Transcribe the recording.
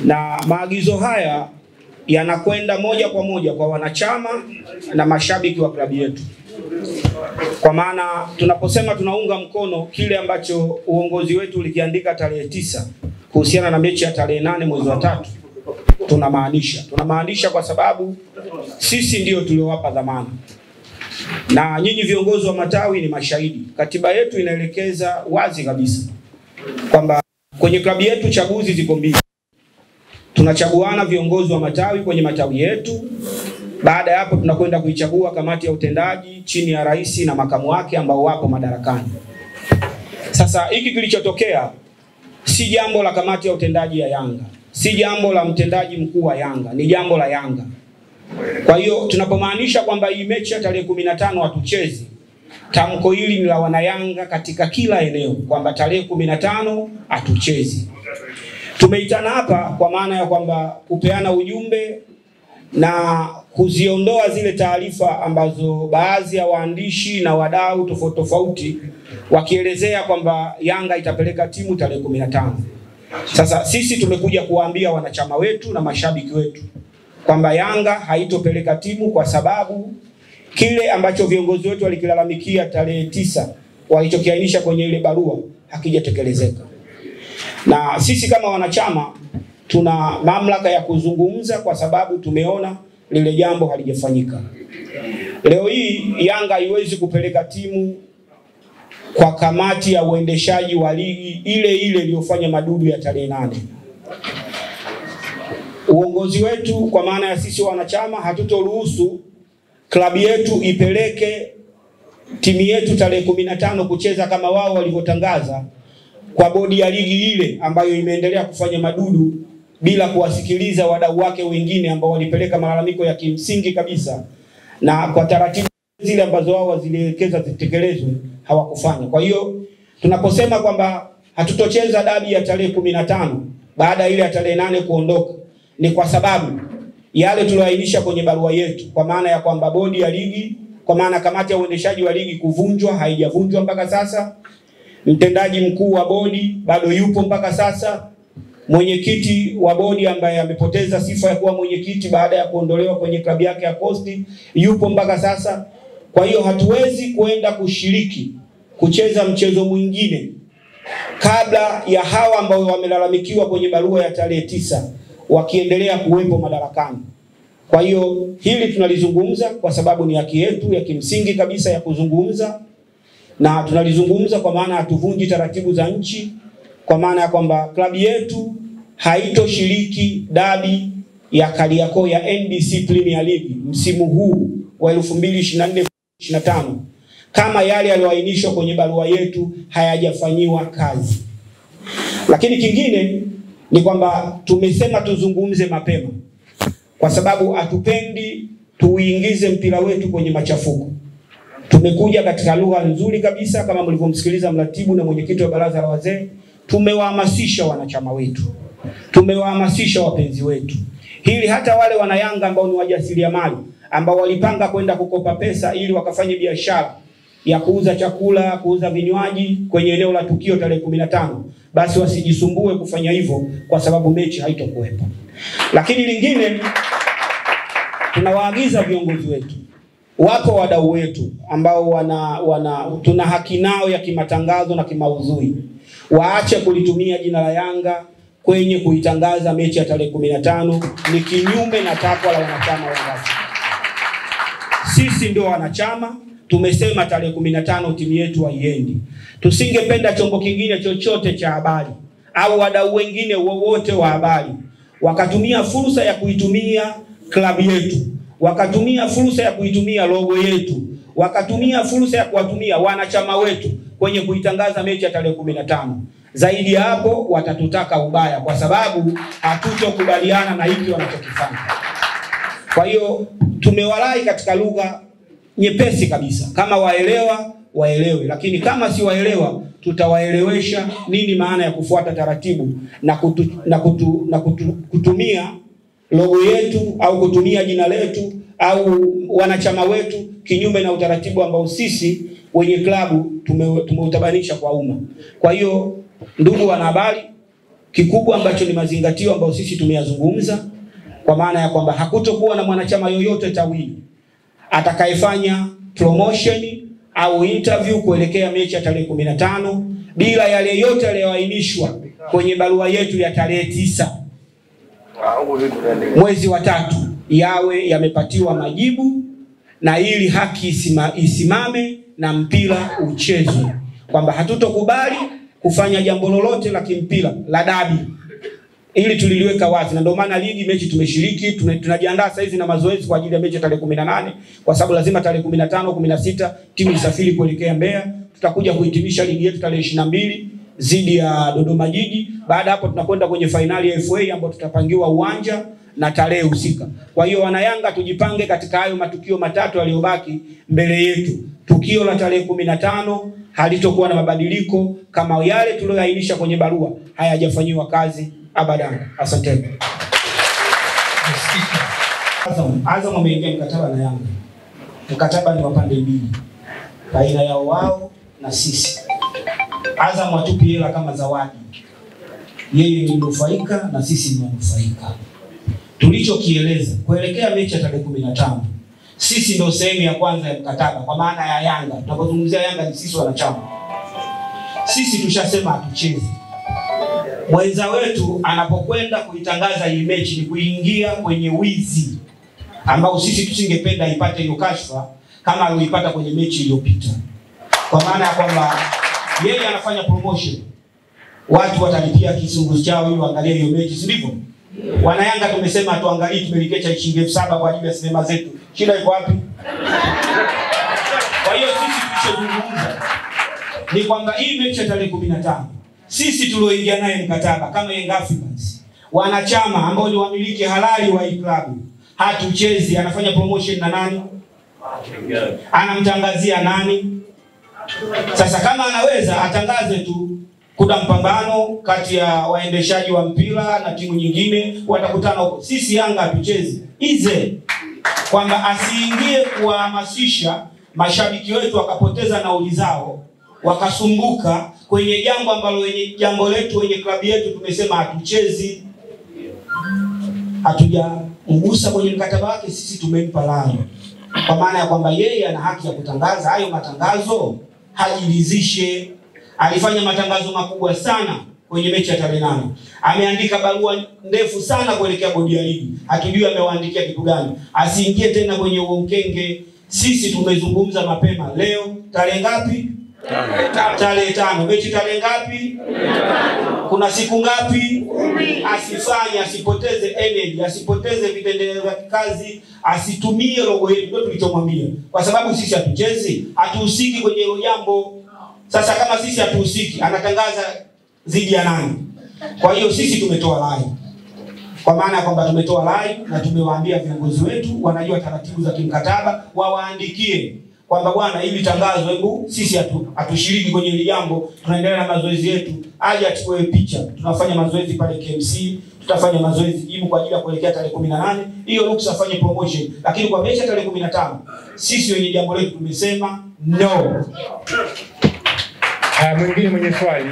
na maagizo haya yanakwenda moja kwa moja kwa wanachama na mashabiki wa klabu yetu. Kwa maana tunaposema tunaunga mkono kile ambacho uongozi wetu ulikiandika tarehe 9 kuhusiana na mechi ya tarehe 8 mwezi wa 3, tunamaanisha kwa sababu sisi ndio tuliowapa dhamana, na nyinyi viongozi wa matawi ni mashahidi. Katiba yetu inaelekeza wazi kabisa kwamba kwenye klabu yetu chaguzi ziko mbili. Tunachaguana viongozi wa matawi kwenye matawi yetu. Baada ya hapo tunakwenda kuichagua kamati ya utendaji chini ya rais na makamu wake ambao wapo madarakani. Sasa hiki kilichotokea si jambo la kamati ya utendaji ya Yanga, si jambo la mtendaji mkuu wa Yanga, ni jambo la Yanga. Kwa hiyo tunapomaanisha kwamba hii mechi ya tarehe 15 hatuchezi, tamko hili ni la wanayanga katika kila eneo kwamba tarehe 15 hatuchezi. Tumeitana hapa kwa maana ya kwamba kupeana ujumbe na kuziondoa zile taarifa ambazo baadhi ya waandishi na wadau tofauti wakielezea kwamba Yanga itapeleka timu tarehe 15. Sasa sisi tumekuja kuwaambia wanachama wetu na mashabiki wetu kwamba Yanga haitopeleka timu kwa sababu kile ambacho viongozi wetu walikilalamikia tarehe 9 walichokiainisha kwenye ile barua hakijatekelezeka. Na sisi kama wanachama tuna mamlaka ya kuzungumza kwa sababu tumeona lile jambo halijafanyika. Leo hii Yanga haiwezi kupeleka timu kwa kamati ya uendeshaji wa ligi ile iliyofanya madudu ya tarehe 8. Uongozi wetu kwa maana ya sisi wanachama hatutoruhusu klabu yetu ipeleke timu yetu tarehe 15 kucheza kama wao walivyotangaza kwa bodi ya ligi ile ambayo imeendelea kufanya madudu bila kuwasikiliza wadau wake wengine ambao walipeleka malalamiko ya kimsingi kabisa, na kwa taratibu zile ambazo wao wazilielekeza zitekelezwe hawakufanya. Kwa hiyo tunaposema kwamba hatutocheza dabi ya tarehe 15 baada ile ya tarehe 8 kuondoka, ni kwa sababu yale tulioainisha kwenye barua yetu, kwa maana ya kwamba bodi ya ligi, kwa maana kamati ya uendeshaji wa ligi kuvunjwa, haijavunjwa mpaka sasa. Mtendaji mkuu wa bodi bado yupo mpaka sasa. Mwenyekiti wa bodi ambaye amepoteza sifa ya kuwa mwenyekiti baada ya kuondolewa kwenye klabu yake ya Coast yupo mpaka sasa. Kwa hiyo hatuwezi kwenda kushiriki kucheza mchezo mwingine kabla ya hawa ambao wamelalamikiwa kwenye barua ya tarehe 9 wakiendelea kuwepo madarakani. Kwa hiyo hili tunalizungumza kwa sababu ni haki yetu ya kimsingi kabisa ya kuzungumza, na tunalizungumza kwa maana hatuvunji taratibu za nchi, kwa maana ya kwamba klabu yetu haitoshiriki dabi ya Kariakoo ya NBC Premier League msimu huu wa 2024-2025 kama yale yaliyoainishwa kwenye barua yetu hayajafanyiwa kazi. Lakini kingine ni kwamba tumesema tuzungumze mapema kwa sababu hatupendi tuingize mpira wetu kwenye machafuko. Tumekuja katika lugha nzuri kabisa kama mlivyomsikiliza mratibu na mwenyekiti wa baraza la wazee. Tumewahamasisha wanachama wetu, tumewahamasisha wapenzi wetu, hili hata wale wanayanga ambao ni wajasiriamali ambao walipanga kwenda kukopa pesa ili wakafanye biashara ya kuuza chakula, kuuza vinywaji kwenye eneo la tukio tarehe 15, basi wasijisumbue kufanya hivyo kwa sababu mechi haitokuwepo. Lakini lingine, tunawaagiza viongozi wetu, wapo wadau wetu ambao tuna haki nao ya kimatangazo na kimaudhui, waache kulitumia jina la Yanga kwenye kuitangaza mechi ya tarehe 15. Ni kinyume na takwa la wanachama wa Yanga. Sisi ndio wanachama, tumesema tarehe 15 timu yetu haiendi. Tusingependa chombo kingine chochote cha habari au wadau wengine wowote wa habari wakatumia fursa ya kuitumia klabu yetu, wakatumia fursa ya kuitumia logo yetu, wakatumia fursa ya kuwatumia wanachama wetu kwenye kuitangaza mechi ya tarehe 15. Zaidi ya hapo watatutaka ubaya kwa sababu hatutokubaliana na hiki wanachokifanya. Kwa hiyo tumewalai katika lugha nyepesi kabisa, kama waelewe, lakini kama si waelewa tutawaelewesha nini maana ya kufuata taratibu na kutumia logo yetu au kutumia jina letu au wanachama wetu kinyume na utaratibu ambao sisi wenye klabu tumeutabanisha kwa umma. Kwa hiyo ndugu wanahabari, kikubwa ambacho ni mazingatio ambayo sisi tumeyazungumza, kwa maana ya kwamba hakutokuwa na mwanachama yoyote tawili atakayefanya promotion au interview kuelekea mechi ya tarehe 15 bila yale yote yaliyoainishwa kwenye barua yetu ya tarehe 9 mwezi wa 3 yawe yamepatiwa majibu, na ili haki isimame na mpira uchezwe, kwamba hatutokubali kufanya jambo lolote la kimpira la dabi. Ili tuliliweka wazi, na ndio maana ligi mechi tumeshiriki, tunajiandaa sasa hizi na mazoezi kwa ajili ya mechi tarehe 18, kwa sababu lazima tarehe 15, 16 timu isafiri kuelekea Mbeya. Tutakuja kuhitimisha ligi yetu tarehe 22 dhidi ya Dodoma Jiji. Baada hapo tunakwenda kwenye finali ya FA ambapo tutapangiwa uwanja na tarehe husika. Kwa hiyo wana Yanga tujipange katika hayo matukio matatu yaliyobaki mbele yetu. Tukio la tarehe 15 halitokuwa na mabadiliko kama yale tuliyoainisha kwenye barua hayajafanywa kazi abadan. Asante. Azam ameingia mkataba na Yanga. Mkataba ni wa pande mbili, baina yao wao na sisi. Azam atupi hela kama zawadi. Yeye ni mnufaika na sisi ni wanufaika. Tulichokieleza kuelekea mechi ya tarehe 15, sisi ndio sehemu ya kwanza ya mkataba kwa maana ya Yanga. Tunapozungumzia Yanga ni sisi wanachama. Sisi tushasema hatuchezi. Mwenza wetu anapokwenda kuitangaza hii mechi ni kuingia kwenye wizi ambao sisi tusingependa ipate hiyo kashfa kama alipata kwenye mechi iliyopita. Kwa maana ya kwamba yeye anafanya promotion, watu watalipia kisungu chao ili waangalie hiyo mechi, si ndivyo? Wana Yanga tumesema tuangalie, tumelikecha shilingi 7,000 kwa ajili ya sinema zetu. Shida iko wapi? Kwa hiyo sisi tulichozungumza ni kwamba hii mechi ya tarehe 15 sisi tulioingia naye mkataba kama Young Africans, wanachama ambao ni wamiliki halali wa hii klabu, hatuchezi. Anafanya promotion na nani? Anamtangazia nani? Sasa kama anaweza atangaze tu kuna mpambano kati ya waendeshaji wa mpira na timu nyingine watakutana huko. Sisi Yanga hatuchezi. Ize kwamba asiingie kuhamasisha mashabiki wetu wakapoteza nauli zao, wakasumbuka kwenye jambo ambalo jambo letu wenye klabu yetu tumesema hatuchezi. Hatujamgusa kwenye mkataba wake, sisi tumempa lao. Kwa maana ya kwamba yeye ana haki ya kutangaza hayo matangazo, hajiridhishe. Alifanya matangazo makubwa sana kwenye mechi ya tarehe 8. Ameandika barua ndefu sana kuelekea bodi ya ligi. Hatujui amewaandikia kitu gani. Asiingie tena kwenye uongenge. Sisi tumezungumza mapema. Leo tarehe ngapi? Tarehe 5. Mechi tarehe ngapi? Kuna siku ngapi? Asifanye, asipoteze energy, asipoteze vitendea vya kazi, asitumie logo yetu. Ndio tulichomwambia. Kwa sababu sisi hatuchezi, hatuhusiki kwenye hilo jambo. Sasa kama sisi hatuhusiki, anatangaza zidi ya nani? Kwa hiyo sisi tumetoa rai. Kwa maana kwamba tumetoa rai na tumewaambia viongozi wetu wanajua taratibu za kimkataba, wawaandikie kwamba bwana, hili tangazo, hebu sisi hatushiriki kwenye hili jambo, tunaendelea na mazoezi yetu, aje achukue picha. Tunafanya mazoezi pale KMC, tutafanya mazoezi jimu kwa ajili ya kuelekea tarehe 18. Hiyo ruksa afanye promotion, lakini kwa mechi tarehe 15 sisi wenye jambo letu tumesema no. Mwingine mwenye swali.